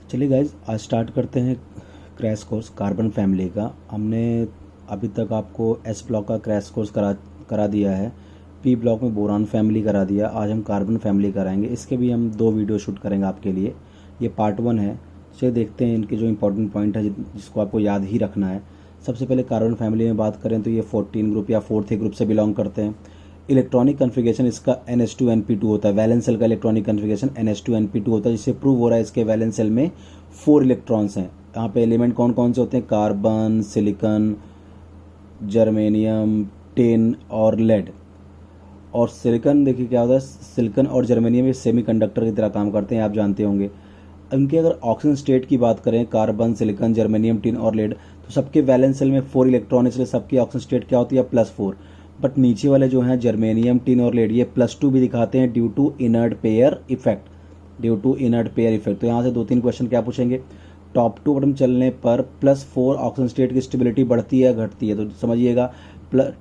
चलिए गाइज, आज स्टार्ट करते हैं क्रैश कोर्स कार्बन फैमिली का। हमने अभी तक आपको एस ब्लॉक का क्रैश कोर्स करा दिया है, पी ब्लॉक में बोरान फैमिली करा दिया। आज हम कार्बन फैमिली कराएंगे। इसके भी हम 2 वीडियो शूट करेंगे आपके लिए। ये पार्ट 1 है। चलिए देखते हैं इनके जो इंपॉर्टेंट पॉइंट है जिसको आपको याद ही रखना है। सबसे पहले कार्बन फैमिली में बात करें तो ये 14 ग्रुप या 4th ग्रुप से बिलोंग करते हैं। इलेक्ट्रॉनिक कन्फिगरेशन इसका NH2 NP2 होता है। वैलेंस सेल का इलेक्ट्रॉनिक कन्फिगरेशन NH2 NP2 होता है, जिससे प्रूव हो रहा है इसके वैलेंस सेल में 4 इलेक्ट्रॉन्स हैं। यहाँ पे एलिमेंट कौन कौन से होते हैं? कार्बन, सिलिकॉन, जर्मेनियम, टिन और लेड। और सिलिकॉन देखिए क्या होता है, सिलिकॉन और जर्मेनियम ये सेमीकंडक्टर की तरह काम करते हैं, आप जानते होंगे। इनके अगर ऑक्सीजन स्टेट की बात करें, कार्बन, सिलिकॉन, जर्मेनियम, टिन और लेड, तो सबके वैलेंस सेल में 4 इलेक्ट्रॉन, इसलिए सबकी ऑक्सीजन स्टेट क्या होती है? +4। बट नीचे वाले जो हैं जर्मेनियम, टिन और लेड, ये +2 भी दिखाते हैं due to inert pair effect. तो यहाँ से 2-3 क्वेश्चन क्या पूछेंगे। टॉप टू बटन चलने पर +4 ऑक्सीजन स्टेट की स्टेबिलिटी बढ़ती है घटती है? तो समझिएगा,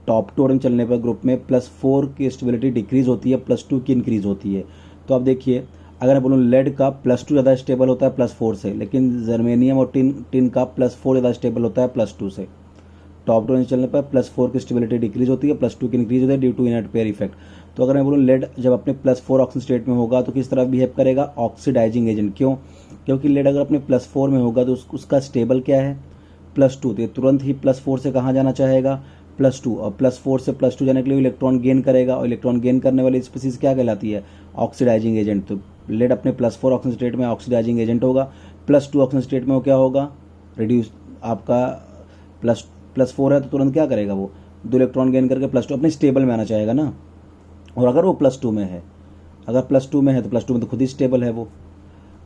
टॉप टू बटन चलने पर ग्रुप में +4 की स्टेबिलिटी डिक्रीज होती है, +2 की इंक्रीज होती है। तो आप देखिए, अगर मैं बोलूँ लेड का +2 ज़्यादा स्टेबल होता है +4 से, लेकिन जर्मेनियम और टिन का +4 ज़्यादा स्टेबल होता है +2 से। टॉप टू चलने पर +4 की स्टेबिलिटी डिक्रीज होती है, +2 की इंक्रीज होती है due to inert pair effect. तो अगर मैं बोलूँ लेड जब अपने +4 ऑक्सीजन स्टेट में होगा तो किस तरह बिहेव करेगा? Oxidising agent. क्यों? क्योंकि लेड अगर अपने +4 में होगा तो उसका स्टेबल क्या है? +2। तो ये तुरंत ही +4 से कहाँ जाना चाहेगा? +2। और +4 से +2 जाने के लिए इलेक्ट्रॉन गेन करेगा, और इलेक्ट्रॉन गेन करने वाली स्पीसीज क्या कहलाती है? Oxidising agent. तो लेड अपने +4 ऑक्सीजन स्टेट में ऑक्सीडाइजिंग एजेंट होगा। +2 ऑक्सीजन स्टेट में वो क्या होगा? रिड्यूस। आपका +4 है तो तुरंत क्या करेगा? वो 2 इलेक्ट्रॉन गेन करके +2 अपने स्टेबल में आना चाहेगा ना। और अगर वो +2 में है, अगर +2 में है तो +2 में तो खुद ही स्टेबल है वो।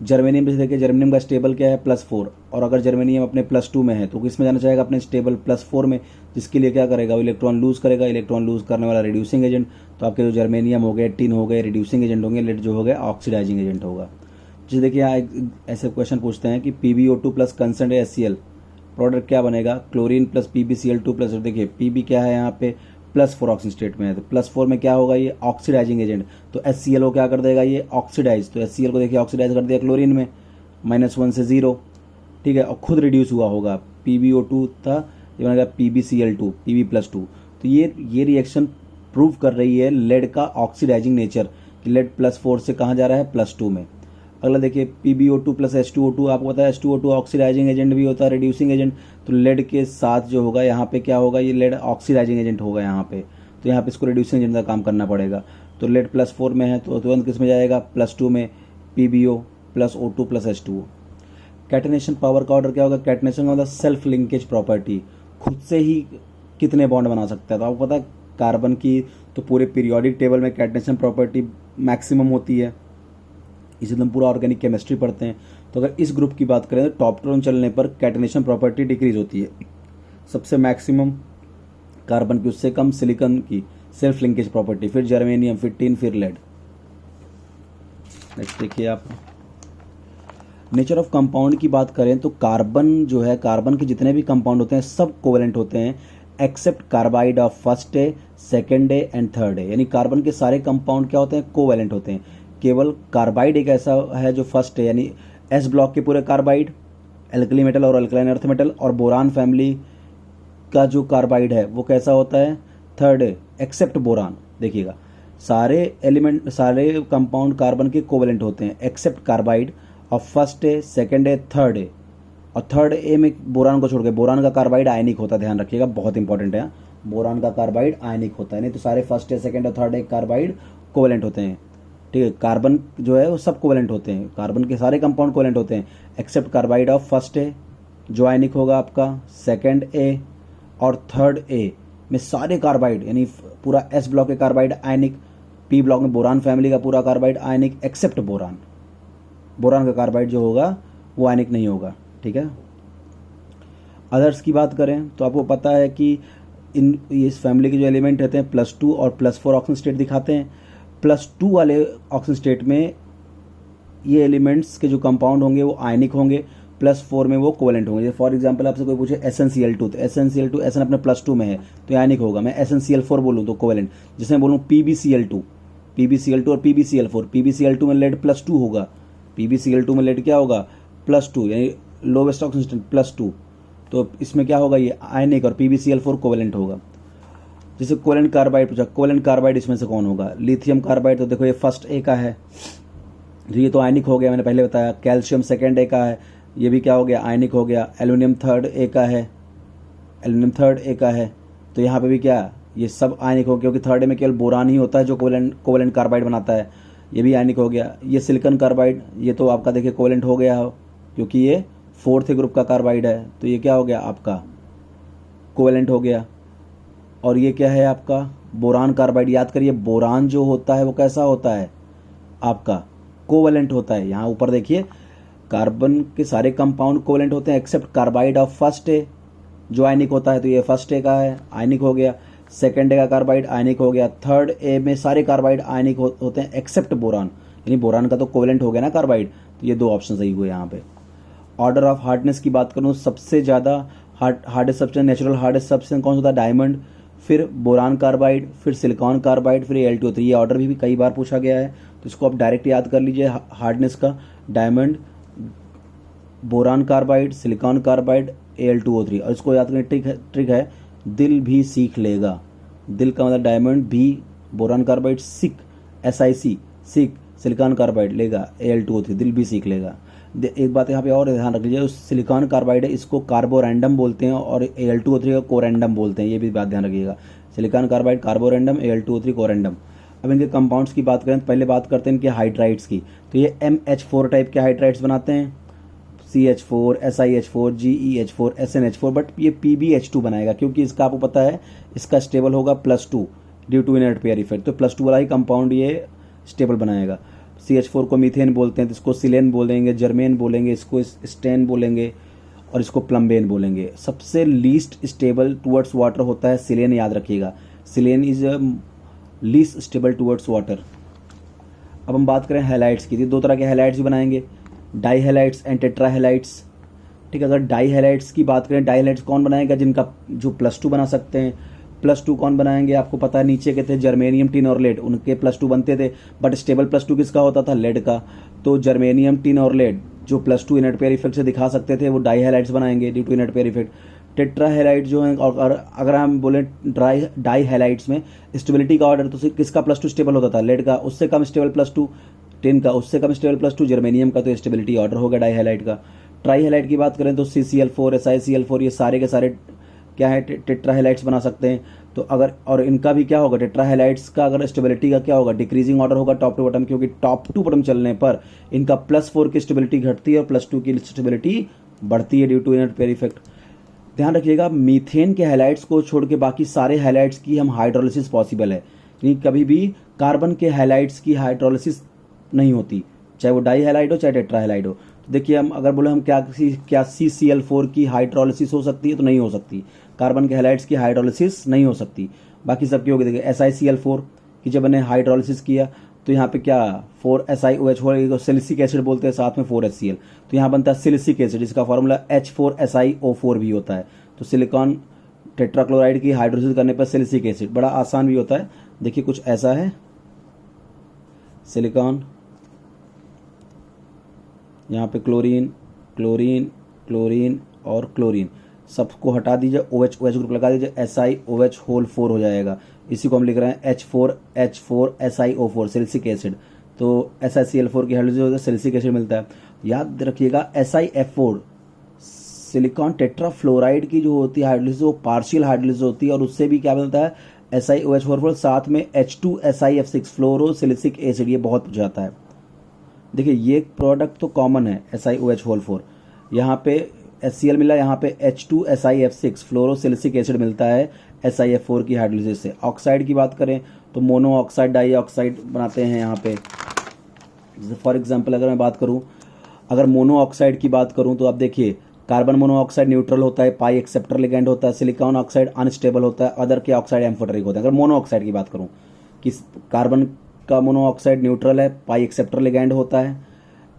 जर्मेनियम जैसे देखिए, जर्मेनियम का स्टेबल क्या है? +4। और अगर जर्मेनियम अपने +2 में है तो किस में जाना चाहेगा? अपने स्टेबल +4 में, जिसके लिए क्या करेगा? वो इलेक्ट्रॉन लूज करेगा। इलेक्ट्रॉन लूज करने वाला रिड्यूसिंग एजेंट। तो आपके जो जर्मेनियम हो गए, टिन हो गए, रिड्यूसिंग एजेंट होंगे। लेड जो हो गया ऑक्सीडाइजिंग एजेंट होगा। जैसे देखिए यहाँ ऐसे क्वेश्चन पूछते हैं कि PbO2 plus concentrate HCl product क्या बनेगा? Chlorine plus PbCl2 plus. देखिए Pb क्या है यहाँ पे? +4 ऑक्सीजन स्टेट में है, तो +4 में क्या होगा? ये ऑक्सीडाइजिंग एजेंट। तो HCl को क्या कर देगा? ये ऑक्सीडाइज। तो HCl को देखिए ऑक्सीडाइज कर दिया क्लोरीन में, -1 से 0। ठीक है, और खुद रिड्यूस हुआ होगा। PbO2 था, ये बनेगा PbCl2, Pb+2। तो ये रिएक्शन प्रूव कर रही है लेड का ऑक्सीडाइजिंग नेचर, कि लेड +4 से कहाँ जा रहा है? +2 में। अगला देखिए PbO2 प्लस H2O2, आपको पता है H2O2 ऑक्सीडाइजिंग एजेंट भी होता है, रिड्यूसिंग एजेंट। तो लेड के साथ जो होगा यहाँ पे क्या होगा? ये लेड ऑक्सीडाइजिंग एजेंट होगा यहाँ पे। तो यहाँ पे इसको रिड्यूसिंग एजेंट का काम करना पड़ेगा। तो लेड +4 में है तो तुरंत किस में जाएगा? +2 में, PbO plus O2 plus H2O। Catenation power का ऑर्डर क्या होगा? कैटेनेशन का मतलब सेल्फ लिंकेज प्रॉपर्टी, खुद से ही कितने बॉन्ड बना सकता है। तो आपको पता है कार्बन की तो पूरे पीरियोडिक टेबल में कैटेनेशन प्रॉपर्टी मैक्सिमम होती है, इसे हम पूरा ऑर्गेनिक केमिस्ट्री पढ़ते हैं। तो अगर इस ग्रुप की बात करें तो टॉप टू चलने पर कैटेनेशन प्रॉपर्टी डिक्रीज होती है। सबसे मैक्सिमम कार्बन की, उससे कम सिलिकॉन की सेल्फ लिंकेज प्रॉपर्टी, फिर जर्मेनियम, फिर टिन, फिर लेड। नेक्स्ट देखिए आप, नेचर ऑफ कंपाउंड की बात करें तो कार्बन जो है, कार्बन के जितने भी कंपाउंड होते हैं सब कोवेलेंट होते हैं, except carbide of first day, second day and third day. यानी कार्बन के सारे कंपाउंड क्या होते हैं? कोवेलेंट होते हैं। केवल कार्बाइड एक ऐसा है जो फर्स्ट है, यानी एस ब्लॉक के पूरे कार्बाइड, एल्कली मेटल और अल्कलाइन अर्थ मेटल, और बोरान फैमिली का जो कार्बाइड है वो कैसा होता है? थर्ड है, एक्सेप्ट बोरान। देखिएगा सारे एलिमेंट, सारे कंपाउंड कार्बन के कोवेलेंट होते हैं except carbide of first A, second A, third A. और थर्ड ए में बोरान को छोड़ के, बोरान का कार्बाइड आयनिक होता है, ध्यान रखिएगा, बहुत इंपॉर्टेंट है। बोरान का कार्बाइड आयनिक होता है, नहीं तो सारे फर्स्ट ए, सेकेंड और थर्ड ए कार्बाइड कोवेलेंट होते हैं। ठीक है, कार्बन जो है वो सब कोवेलेंट होते हैं, कार्बन के सारे कंपाउंड कोवेलेंट होते हैं एक्सेप्ट कार्बाइड ऑफ फर्स्ट ए जो आयनिक होगा आपका, सेकेंड ए और थर्ड ए में सारे कार्बाइड, यानी पूरा एस ब्लॉक के कार्बाइड आयनिक, पी ब्लॉक में बोरान फैमिली का पूरा कार्बाइड आयनिक एक्सेप्ट बोरान। बोरान का कार्बाइड जो होगा वो आयनिक नहीं होगा। ठीक है, अदर्स की बात करें तो आपको पता है कि इस फैमिली के जो एलिमेंट रहते हैं +2 और +4 ऑक्सीजन स्टेट दिखाते हैं। +2 वाले ऑक्सीजन स्टेट में ये एलिमेंट्स के जो कंपाउंड होंगे वो आयनिक होंगे, +4 में वो कोवेलेंट होंगे। जैसे फॉर एग्जांपल आपसे कोई पूछे SnCl2, तो SnCl2 SN अपने +2 में है तो आयनिक होगा। मैं SnCl4 बोलूँ तो कोवेलेंट। जैसे मैं बोलूँ PbCl2 और PbCl4, PbCl2 में लेड +2 होगा, PbCl2 में लेड क्या होगा? +2 यानी लोवेस्ट ऑक्सीजन स्टेट +2, तो इसमें क्या होगा, ये आयनिक और PbCl4 कोवेलेंट होगा। जैसे कोवेलेंट कार्बाइड पूछा, कोवेलेंट कार्बाइड इसमें से कौन होगा, लिथियम कार्बाइड, तो देखो ये फर्स्ट ए का है, तो ये तो आयनिक हो गया, मैंने पहले बताया। कैल्शियम सेकेंड ए का है, ये भी क्या हो गया, आयनिक हो गया। एल्यूमिनियम थर्ड ए का है, एल्यूमिनियम थर्ड ए का है, तो यहाँ पे भी क्या, ये सब आयनिक हो गया, क्योंकि थर्ड ए में केवल बोरान ही होता है जो कोवेलेंट कार्बाइड बनाता है, ये भी आयनिक हो गया। ये सिलिकॉन कार्बाइड, ये तो आपका देखिए कोवेलेंट हो गया हो, क्योंकि ये फोर्थ ग्रुप का कार्बाइड है, तो ये क्या हो गया आपका, कोवेलेंट हो गया। और ये क्या है आपका, बोरान कार्बाइड। याद करिए बोरान जो होता है वो कैसा होता है आपका, कोवेलेंट होता है। यहाँ ऊपर देखिए कार्बन के सारे कंपाउंड कोवेलेंट होते हैं एक्सेप्ट कार्बाइड ऑफ फर्स्ट ए जो आयनिक होता है, तो ये फर्स्ट ए का है, आयनिक हो गया। सेकेंड ए का कार्बाइड आयनिक हो गया। थर्ड ए में सारे कार्बाइड आयनिक होते हैं एक्सेप्ट बोरान, यानी बोरान का तो कोवेलेंट हो गया ना कार्बाइड, तो ये 2 ऑप्शन सही हुए यहाँ पे। ऑर्डर ऑफ हार्डनेस की बात करूँ, सबसे ज़्यादा hardest substance, natural hardest substance कौन सा होता है, डायमंड, फिर बोरान कार्बाइड, फिर सिलिकॉन कार्बाइड, फिर Al2O3। ये ऑर्डर भी कई बार पूछा गया है, तो इसको आप डायरेक्ट याद कर लीजिए हार्डनेस का, diamond, boron carbide, silicon carbide, Al2O3। और इसको याद करने ट्रिक है दिल भी सीख लेगा। दिल का मतलब डायमंड, भी बोरान कार्बाइड, सिक SiC सिक सिलिकॉन कार्बाइड लेगा Al2O3, दिल भी सीख लेगा। एक बात यहाँ पे और ध्यान रख लीजिए, सिलिकॉन कार्बाइड है इसको कार्बोरेंडम बोलते हैं और Al2O3 को कोरेंडम बोलते हैं, ये भी बात ध्यान रखिएगा। Silicon carbide Carborundum, Al2O3 corundum. अब इनके कंपाउंड्स की बात करें तो पहले बात करते हैं इनके हाइड्राइड्स की, तो ये MH4 टाइप के हाइड्राइड्स बनाते हैं, CH4, SiH4, GeH4, SnH4, but ये PbH2 बनाएगा, क्योंकि इसका आपको पता है इसका स्टेबल होगा +2 due to inert pair effect, तो +2 वाला ही कंपाउंड ये स्टेबल बनाएगा। CH4 को मीथेन बोलते हैं, तो इसको सिलेन बोलेंगे, जर्मेन बोलेंगे, इसको स्टेन बोलेंगे और इसको प्लम्बेन बोलेंगे। सबसे लीस्ट स्टेबल टुवर्ड्स वाटर होता है सिलेन, याद रखिएगा, silane is least stable towards water. अब हम बात करें हैलाइड्स की, 2 तरह के हैलाइड्स भी बनाएंगे, di halides and tetra halides. ठीक है, अगर डाई हैलाइड्स की बात करें, डाई हैलाइड्स कौन बनाएगा, जिनका जो +2 बना सकते हैं। +2 कौन बनाएंगे, आपको पता है नीचे के थे जर्मेनियम, टिन और लेड, उनके +2 बनते थे, बट स्टेबल +2 किसका होता था, लेड का। तो जर्मेनियम, टिन और लेड जो +2 इनर्ट पेयर इफेक्ट से दिखा सकते थे, वो डाई हैलाइड्स बनाएंगे due to inert pair effect. Tetra halide जो है, और अगर हम बोले डाई हैलाइड्स में स्टेबिलिटी का ऑर्डर, तो किसका +2 स्टेबल होता था, लेड का, उससे कम स्टेबल +2 टिन का, उससे कम स्टेबल +2 जर्मेनियम का, तो स्टेबिलिटी ऑर्डर होगा डाई हैलाइड का। ट्राई हैलाइड की बात करें तो CCl4, SiCl4, ये सारे के सारे क्या है, टेट्रा हैलाइड्स बना सकते हैं। तो अगर, और इनका भी क्या होगा, टेट्रा हैलाइड्स का अगर स्टेबिलिटी का क्या होगा, डिक्रीजिंग ऑर्डर होगा टॉप टू बॉटम, क्योंकि टॉप टू बॉटम चलने पर इनका +4 की स्टेबिलिटी घटती है और +2 की स्टेबिलिटी बढ़ती है due to inert pair effect. ध्यान रखिएगा मीथेन के हैलाइड्स को छोड़ के बाकी सारे हैलाइड्स की हम हाइड्रोलिसिस पॉसिबल है, यानी कभी भी कार्बन के हैलाइड्स की हाइड्रोलिसिस नहीं होती, चाहे वो डाई हैलाइड हो चाहे टेट्रा हैलाइड हो। तो देखिए हम अगर बोले हम क्या CCl4 की हाइड्रोलिसिस हो सकती है, तो नहीं हो सकती, कार्बन के हैलाइड्स की हाइड्रोलिसिस नहीं हो सकती, बाकी सबकी होगी। देखिए SiCl4 की जब मैंने हाइड्रोलिसिस किया तो यहाँ पे क्या 4SiOH सिलिसिक एसिड बोलते हैं, साथ में 4HCl, तो यहाँ बनता है सिलिसिक एसिड, जिसका फॉर्मूला H4SiO4 भी होता है। तो सिलिकॉन टेट्राक्लोराइड की हाइड्रोलिसिस करने पर सिलिसिक एसिड बड़ा आसान भी होता है। देखिए कुछ ऐसा है, सिलिकॉन, यहाँ पे क्लोरीन, क्लोरीन, क्लोरीन और क्लोरीन, सबको हटा दीजिए, OH ग्रुप लगा दीजिए, SiOH होल 4 हो जाएगा। इसी को हम लिख रहे हैं H4SiO4 सिलिसिक एसिड। तो SiCl4 की हाइड्रोलिसिस होता है, सिलिसिक एसिड मिलता है। याद रखिएगा SiF4 सिलिकॉन टेट्राफ्लोराइड की जो होती है हाइड्रोलिसिस, वो पार्शियल हाइड्रोलिसिस होती है, और उससे भी क्या मिलता है, SiOH4 साथ में H2SiF6 फ्लोरो सिलिसिक एसिड, ये बहुत पूछा जाता है। देखिए ये प्रोडक्ट तो कॉमन है SiOH4, यहाँ पे HCl मिला, यहाँ पे H2SiF6 फ्लोरोसिलिसिक एसिड मिलता है SiF4 की हाइड्रोलिसिस से। ऑक्साइड की बात करें तो मोनो ऑक्साइड, डाई ऑक्साइड बनाते हैं यहाँ पे। जैसे फॉर एग्जांपल अगर मैं बात करूँ, अगर मोनो ऑक्साइड की बात करूँ तो आप देखिए कार्बन मोनो ऑक्साइड न्यूट्रल होता है, पाई एक्सेप्टर लिगेंड होता है, सिलिकॉन ऑक्साइड अनस्टेबल होता है, अदर के ऑक्साइड एम्फोटेरिक होता है। अगर मोनो ऑक्साइड की बात करूँ कि कार्बन का मोनो ऑक्साइड न्यूट्रल है, पाई एक्सेप्टर लिगेंड होता है,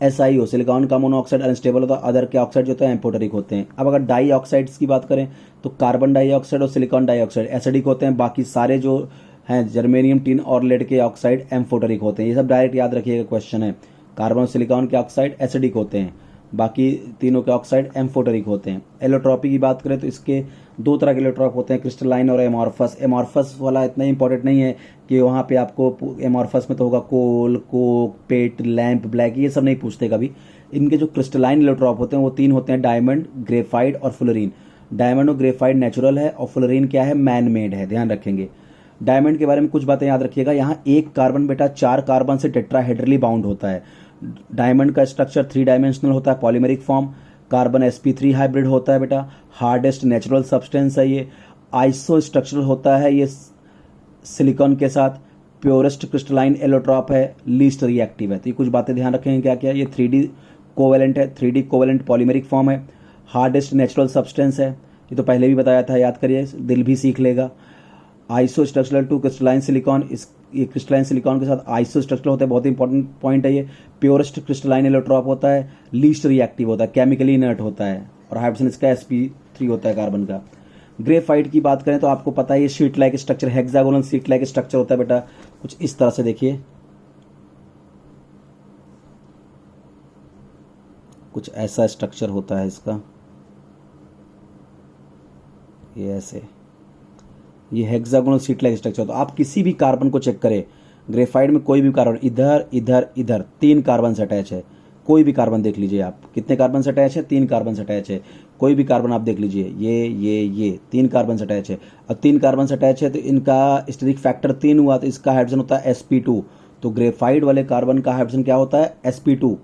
SiO सिलिकॉन का मोनो ऑक्साइड अनस्टेबल होता है, अदर के ऑक्साइड जो होता है एम्फोटेरिक होते हैं। अब अगर डाई ऑक्साइड्स की बात करें तो कार्बन डाइऑक्साइड और सिलिकॉन डाइऑक्साइड एसिडिक होते हैं, बाकी सारे जो हैं जर्मेनियम, टिन और लेड के ऑक्साइड एम्फोटेरिक होते हैं। ये सब डायरेक्ट याद रखिएगा, क्वेश्चन है। कार्बन और सिलिकॉन के ऑक्साइड एसिडिक होते हैं, बाकी तीनों के ऑक्साइड एम्फोटेरिक होते हैं। एलोट्रॉपी की बात करें तो इसके दो तरह के एलोट्रॉप होते हैं, क्रिस्टलाइन और एमॉर्फस। एमॉर्फस वाला इतना इंपॉर्टेंट नहीं है कि वहाँ पे आपको एमॉर्फस में तो होगा कोल, कोक, पेट, लैंप, ब्लैक, ये सब नहीं पूछते कभी। इनके जो क्रिस्टलाइन एलोट्रॉप होते हैं वो तीन होते हैं, डायमंड, ग्रेफाइट और फ्लोरीन। डायमंड और ग्रेफाइट नेचुरल है और फ्लोरीन क्या है, मैन मेड है, ध्यान रखेंगे। डायमंड के बारे में कुछ बातें याद रखिएगा। यहाँ एक कार्बन बेटा 4 कार्बन से टेट्राहेड्रली बाउंड होता है। डायमंड का स्ट्रक्चर 3 डायमेंशनल होता है, polymeric form, carbon sp3 hybrid होता है बेटा, हार्डेस्ट नेचुरल सब्सटेंस है ये, आइसो स्ट्रक्चरल होता है ये सिलिकॉन के साथ, प्योरेस्ट क्रिस्टलाइन एलोट्रॉप है, लीस्ट रिएक्टिव है। तो ये कुछ बातें ध्यान रखेंगे क्या क्या। ये 3D कोवेलेंट है, 3D कोवेलेंट पॉलीमेरिक फॉर्म है, हार्डेस्ट नेचुरल सब्सटेंस है, ये तो पहले भी बताया था, याद करिए, दिल भी सीख लेगा। Iso structural to crystalline silicon, इस ये क्रिस्टलाइन सिलिकॉन के साथ आइसो स्ट्रक्चरल होता है, बहुत इंपॉर्टेंट पॉइंट है ये। प्योरेस्ट क्रिस्टलाइन एलोट्रॉप होता है, लीस्ट रिएक्टिव होता है, केमिकली इनर्ट होता है, और हाइड्रोजन इसका sp3 होता है कार्बन का। ग्रेफाइट की बात करें तो आपको पता है ये sheet like structure, hexagonal sheet like structure होता है बेटा, कुछ इस तरह से देखिए, कुछ ऐसा स्ट्रक्चर होता है इसका, ये ऐसे, ये हेक्सागोनल शीट लाइक स्ट्रक्चर। तो आप किसी भी कार्बन को चेक करें, ग्रेफाइट में कोई भी कार्बन, इधर इधर इधर 3 कार्बन से अटैच है, कोई भी कार्बन देख लीजिए आप, कितने कार्बन से अटैच है, 3 कार्बन से अटैच है। कोई भी कार्बन आप देख लीजिए, ये 3 कार्बन से अटैच है, और 3 कार्बन से अटैच है तो इनका स्टेरिक फैक्टर 3 हुआ, तो इसका हाइड्रोजन होता है sp2। तो ग्रेफाइट वाले कार्बन का हाइड्रोजन क्या होता है, sp2।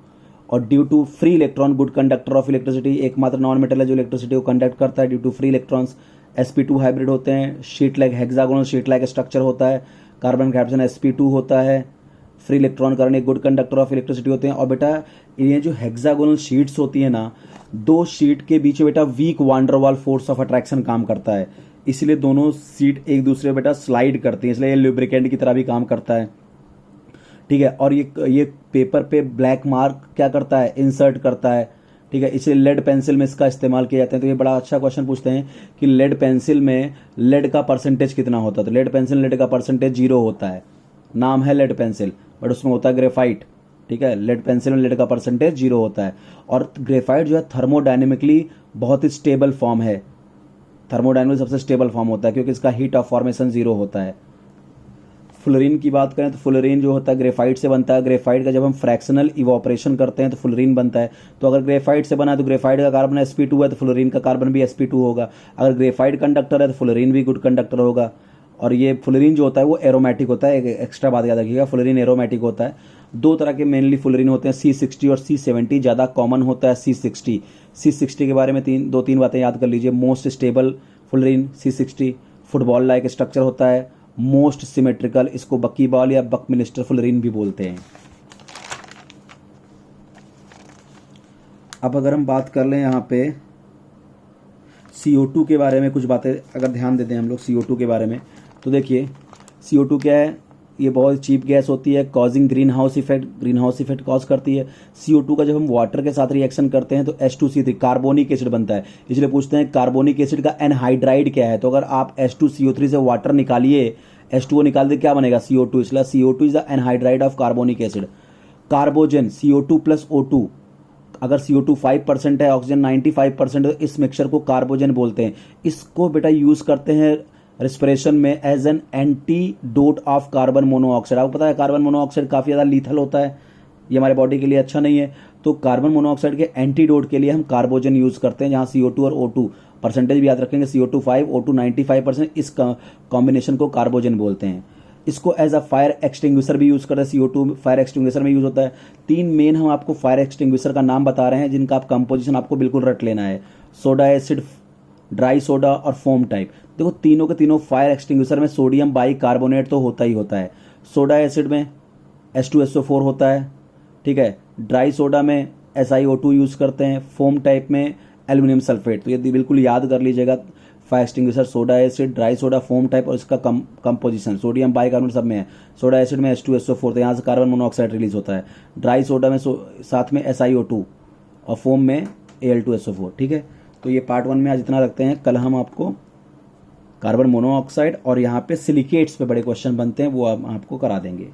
और due to free electron, good conductor of electricity, एकमात्र नॉन मेटल है जो इलेक्ट्रिसिटी को कंडक्ट करता है due to free electrons, sp2 hybrid होते हैं, sheet like hexagonal sheet like structure होता है, कार्बन का हाइड्रोजन sp2 होता है, फ्री इलेक्ट्रॉन करने, गुड कंडक्टर ऑफ इलेक्ट्रिसिटी होते हैं। और बेटा ये जो हेक्सागोनल शीट्स होती है ना, 2 शीट के बीच में बेटा weak van der Waals force of attraction काम करता है, इसलिए दोनों शीट एक दूसरे बेटा स्लाइड करती हैं, इसलिए ये लुब्रिकेंट की तरह भी काम करता है, ठीक है। और ये पेपर पे ब्लैक मार्क क्या करता है, इंसर्ट करता है, ठीक है। इसे लेड पेंसिल में इसका इस्तेमाल किया जाता है। तो ये बड़ा अच्छा क्वेश्चन पूछते हैं कि लेड पेंसिल में लेड का परसेंटेज कितना होता है, तो लेड पेंसिल लेड का परसेंटेज 0 होता है, नाम है लेड पेंसिल, बट उसमें होता है ग्रेफाइट, ठीक है। लेड पेंसिल में लेड का परसेंटेज 0 होता है। और ग्रेफाइट जो है थर्मोडायनेमिकली बहुत ही स्टेबल फॉर्म है, थर्मोडायनेमिकली सबसे स्टेबल फॉर्म होता है क्योंकि इसका हीट ऑफ फॉर्मेशन 0 होता है। फ्लोरीन की बात करें तो फ्लोरीन जो होता है ग्रेफाइट से बनता है। ग्रेफाइट का जब हम फ्रैक्शनल इवोपरेशन करते हैं तो फ्लोरीन बनता है। तो अगर ग्रेफाइट से बना है तो ग्रेफाइट का कार्बन sp2 है तो फ्लोरीन का कार्बन भी sp2 होगा। अगर ग्रेफाइट कंडक्टर है तो फ्लोरीन भी गुड कंडक्टर होगा। और ये फ्लोरीन जो होता है वो एरोमेटिक होता है, एक एक्स्ट्रा बात याद रखिएगा, फ्लोरीन एरोमेटिक होता है। 2 तरह के मेनली फ्लोरीन होते हैं, C60 और C70, ज़्यादा कॉमन होता है C60। C60 के बारे में 2-3 बातें याद कर लीजिए। Most stable fluorine C60, football like structure होता है, मोस्ट सिमेट्रिकल, इसको बकी बॉल या बकमिनिस्टर फ्लोरीन भी बोलते हैं। अब अगर हम बात कर लें यहाँ पे CO2 के बारे में, कुछ बातें अगर ध्यान देते हैं हम लोग CO2 के बारे में, तो देखिए CO2 क्या है, ये बहुत चीप गैस होती है, causing green house effect cause करती है। CO2 का जब हम वाटर के साथ रिएक्शन करते हैं तो H2C3 कार्बोनिक एसिड बनता है। इसलिए पूछते हैं कार्बोनिक एसिड का एनहाइड्राइड क्या है, तो अगर आप H2CO3 से वाटर निकालिए, H2O निकाल दे, क्या बनेगा, CO2। इसलिए CO2 is the anhydride of carbonic acid. Carbogen CO2 plus O2, अगर CO2 5% है, ऑक्सीजन 95% है, तो इस मिक्सचर को कार्बोजन बोलते हैं। इसको बेटा यूज करते हैं रेस्पिरेशन में as an antidote of carbon monoxide. आपको पता है कार्बन मोनोऑक्साइड काफ़ी ज़्यादा लीथल होता है, ये हमारे बॉडी के लिए अच्छा नहीं है। तो कार्बन मोनोऑक्साइड के एंटीडोट के लिए हम कार्बोजन यूज़ करते हैं, जहाँ CO2 और O2 परसेंटेज भी याद रखेंगे, CO2 5, O2 95%, इस कॉम्बिनेशन को कार्बोजन बोलते हैं। इसको एज अ फायर एक्सटिंग्विशर भी यूज़ करते हैं, CO2 फायर एक्सटिंग्विशर में यूज़ होता है। 3 मेन हम आपको फायर एक्सटिंग्विशर का नाम बता रहे हैं जिनका आप कंपोजिशन आपको बिल्कुल रट लेना है, सोडा एसिड, ड्राई सोडा और फोम टाइप। देखो तीनों के तीनों फायर एक्सटिंग्विशर में सोडियम बाइकार्बोनेट तो होता ही होता है। सोडा एसिड में H2SO4 होता है, ठीक है। ड्राई सोडा में SiO2 यूज़ करते हैं, फोम टाइप में एल्यूमिनियम सल्फेट। तो ये बिल्कुल याद कर लीजिएगा, fire extinguisher, soda acid, dry soda, foam type, और इसका कंपोजिशन सोडियम बाइकार्बोनेट सब में है। सोडा एसिड में H2SO4, तो यहाँ से कार्बन मोनोऑक्साइड रिलीज होता है। ड्राई सोडा में साथ में SiO2 और फोम में Al2SO4, ठीक है। तो ये पार्ट 1 में आज इतना रखते हैं। कल हम आपको कार्बन मोनोऑक्साइड और यहाँ पे सिलिकेट्स पे बड़े क्वेश्चन बनते हैं वो आपको करा देंगे।